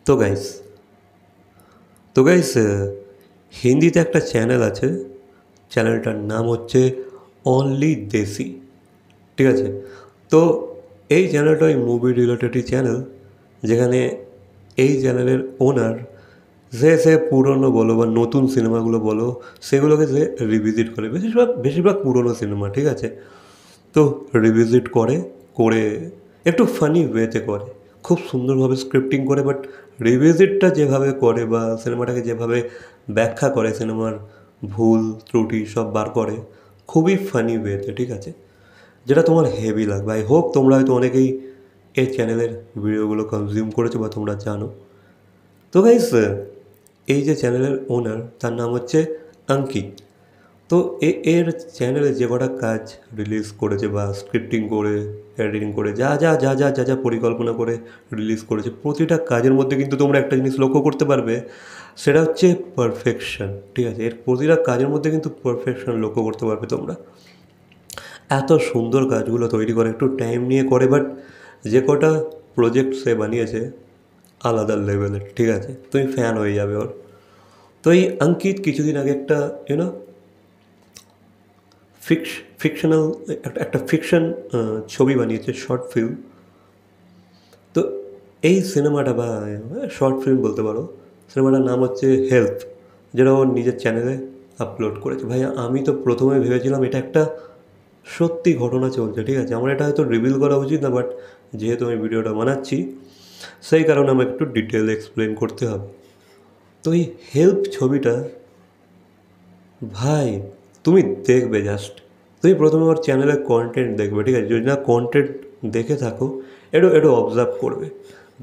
তো গাইস তো গাইস হিন্দিতে একটা চ্যানেল আছে। চ্যানেলটার নাম হচ্ছে অনলি দেশি। ঠিক আছে? তো এই চ্যানেলটা ওই মুভি রিলেটেডই চ্যানেল, যেখানে এই চ্যানেলের ওনার সে পুরনো বলো বা নতুন সিনেমাগুলো বলো, সেগুলোকে সে রিভিজিট করে। বেশিরভাগ পুরনো সিনেমা, ঠিক আছে? তো রিভিজিট করে একটু ফানি ওয়েতে করে, খুব সুন্দরভাবে স্ক্রিপ্টিং করে। বাট রিভিজিটটা যেভাবে করে বা সিনেমাটাকে যেভাবে ব্যাখ্যা করে, সিনেমার ভুল ত্রুটি সব বার করে খুবই ফানি ওয়েতে, ঠিক আছে? যেটা তোমার হেভি লাগবে। আই হোপ তোমরা হয়তো অনেকেই এই চ্যানেলের ভিডিওগুলো কনজিউম করেছো বা তোমরা জানো। তো গাইস, এই যে চ্যানেলের ওনার, তার নাম হচ্ছে অঙ্কিত। তো এর চ্যানেলে যে কটা কাজ রিলিজ করেছে বা স্ক্রিপ্টিং করে, এডিটিং করে, যা পরিকল্পনা করে রিলিজ করেছে, প্রতিটা কাজের মধ্যে কিন্তু তোমরা একটা জিনিস লক্ষ্য করতে পারবে, সেটা হচ্ছে পারফেকশন। ঠিক আছে? এর প্রতিটা কাজের মধ্যে কিন্তু পারফেকশন লক্ষ্য করতে পারবে তোমরা। এত সুন্দর কাজগুলো তৈরি করে, একটু টাইম নিয়ে করে, বাট যে কটা প্রজেক্ট সে বানিয়েছে আলাদা লেভেলের। ঠিক আছে? তুমি ফ্যান হয়ে যাবে ওর। তো এই অঙ্কিত কিছুদিন আগে একটা ইউনো ফিকশনাল একটা ফিকশন ছবি বানিয়েছে, শর্ট ফিল্ম। তো এই সিনেমাটা বা শর্ট ফিল্ম বলতে পারো, সিনেমাটার নাম হচ্ছে হেল্প, যেটা ওর নিজের চ্যানেলে আপলোড করেছে। ভাই, আমি তো প্রথমে ভেবেছিলাম এটা একটা সত্যি ঘটনা চলছে। ঠিক আছে? আমার এটা হয়তো রিভিল করা উচিত না, বাট যেহেতু আমি ভিডিওটা বানাচ্ছি, সেই কারণে আমাকে একটু ডিটেল এক্সপ্লেন করতে হবে। তো এই হেল্প ছবিটা, ভাই, তুমি দেখবে জাস্ট, তুমি প্রথমে ওর চ্যানেলের কন্টেন্ট দেখবে। ঠিক আছে? যদি না কন্টেন্ট দেখে থাকো, একটু একটু অবজার্ভ করবে,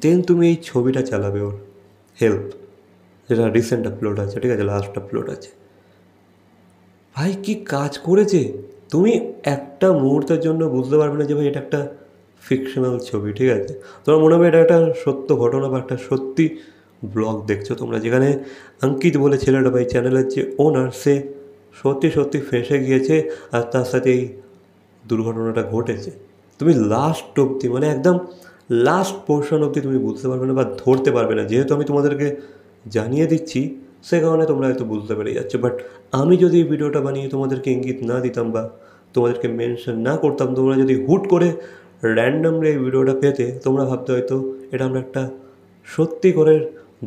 দেন তুমি এই ছবিটা চালাবে ওর, হেল্প, যেটা রিসেন্ট আপলোড আছে। ঠিক আছে? লাস্ট আপলোড আছে। ভাই, কি কাজ করেছে! তুমি একটা মুহূর্তের জন্য বুঝতে পারবে না যে ভাই এটা একটা ফিকশনাল ছবি। ঠিক আছে? তোমার মনে হবে এটা একটা সত্য ঘটনা বা একটা সত্যি ব্লগ দেখছো তোমরা, যেখানে অঙ্কিত বলে ছেলেটা, ভাই চ্যানেলের যে ওনার, সে সত্যি সত্যি ফেঁসে গিয়েছে আর তার সাথে এই দুর্ঘটনাটা ঘটেছে। তুমি লাস্ট অবধি, মানে একদম লাস্ট পোর্শন অবধি তুমি বুঝতে পারবে না বা ধরতে পারবে না। যেহেতু আমি তোমাদেরকে জানিয়ে দিচ্ছি, সে কারণে তোমরা হয়তো বুঝতে পেরে যাচ্ছ। বাট আমি যদি এই ভিডিওটা বানিয়ে তোমাদেরকে ইঙ্গিত না দিতাম বা তোমাদেরকে মেনশন না করতাম, তোমরা যদি হুট করে র্যান্ডামলি এই ভিডিওটা পেতে, তোমরা ভাবতে হয়তো এটা আমরা একটা সত্যি করে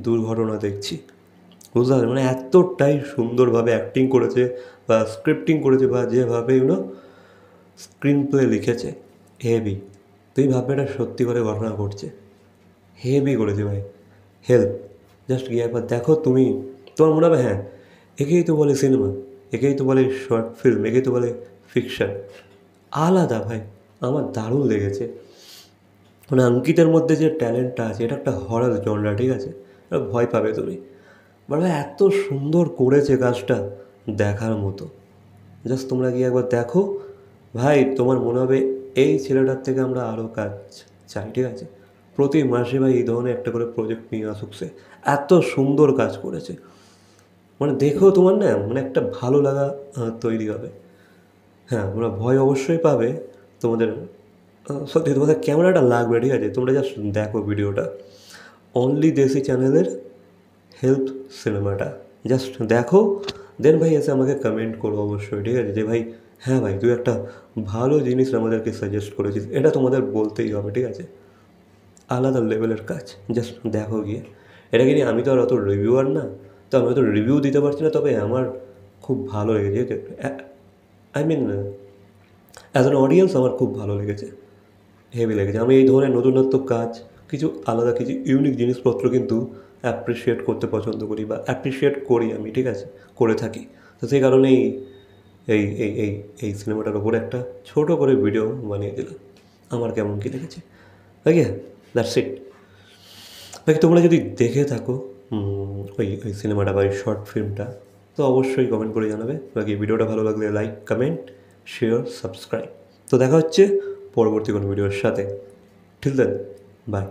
দুর্ঘটনা দেখছি। বুঝতে পারছো? মানে এতটাই সুন্দরভাবে অ্যাক্টিং করেছে বা স্ক্রিপ্টিং করেছে বা যেভাবে স্ক্রিন প্লে লিখেছে, হেভি। তুমি ভাববে এটা সত্যি করে ঘটনা ঘটছে। হেভি করেছে ভাই হেল্প। জাস্ট গিয়ে একবার দেখো তুমি, তোমার মনে হবে হ্যাঁ, একেই তো বলে সিনেমা, একেই তো বলে শর্ট ফিল্ম, একেই তো বলে ফিকশন। আলাদা ভাই, আমার দারুণ লেগেছে। মানে অঙ্কিতের মধ্যে যে ট্যালেন্টটা আছে, এটা একটা হরর জনরা। ঠিক আছে? এটা ভয় পাবে তুমি, বাট ভাই এত সুন্দর করেছে কাজটা, দেখার মতো। জাস্ট তোমরা গিয়ে একবার দেখো, ভাই তোমার মনে হবে এই ছেলেটার থেকে আমরা আরও কাজ চাই। ঠিক আছে? প্রতি মাসে ভাই এই ধরনের একটা করে প্রজেক্ট নিয়ে আসুক সে। এত সুন্দর কাজ করেছে, মানে দেখো তোমার না মানে একটা ভালো লাগা তৈরি হবে। হ্যাঁ, তোমরা ভয় অবশ্যই পাবে, তোমাদের সত্যি তোমাদের ক্যামেরাটা লাগবে। ঠিক আছে? তোমরা জাস্ট দেখো ভিডিওটা, অনলি দেশি চ্যানেলের হেল্প সিনেমাটা জাস্ট দেখো, দেন ভাই এসে আমাকে কমেন্ট করো অবশ্যই। ঠিক আছে? যে ভাই হ্যাঁ ভাই, তুই একটা ভালো জিনিস আমাদেরকে সাজেস্ট করেছিস, এটা তোমাদের বলতেই হবে। ঠিক আছে? আলাদা লেভেলের কাজ, জাস্ট দেখো গিয়ে। এটাকে নিয়ে আমি তো আর অত রিভিউয়ার না, তো আমি অত রিভিউ দিতে পারছি না, তবে আমার খুব ভালো লেগেছে। I mean, as an audience আমার খুব ভালো লেগেছে, হেভি লেগেছে। আমি এই ধরনের নতুনত্ব কাজ, কিছু আলাদা কিছু ইউনিক জিনিসপত্র কিন্তু অ্যাপ্রিসিয়েট করতে পছন্দ করি বা অ্যাপ্রিসিয়েট করি আমি। ঠিক আছে? করে থাকি। তো সেই কারণেই এই এই এই এই সিনেমাটার ওপরে একটা ছোট করে ভিডিও বানিয়ে দিলাম, আমার কেমন কী লেগেছে। ওকে, দ্যাটস ইট। বাকি তোমরা যদি দেখে থাকো ওই ওই সিনেমাটা বা ওই শর্ট ফিল্মটা, তো অবশ্যই কমেন্ট করে জানাবে। বাকি ভিডিওটা ভালো লাগলে লাইক, কমেন্ট, শেয়ার, সাবস্ক্রাইব। তো দেখা হচ্ছে পরবর্তী কোনো ভিডিওর সাথে। Till then, by.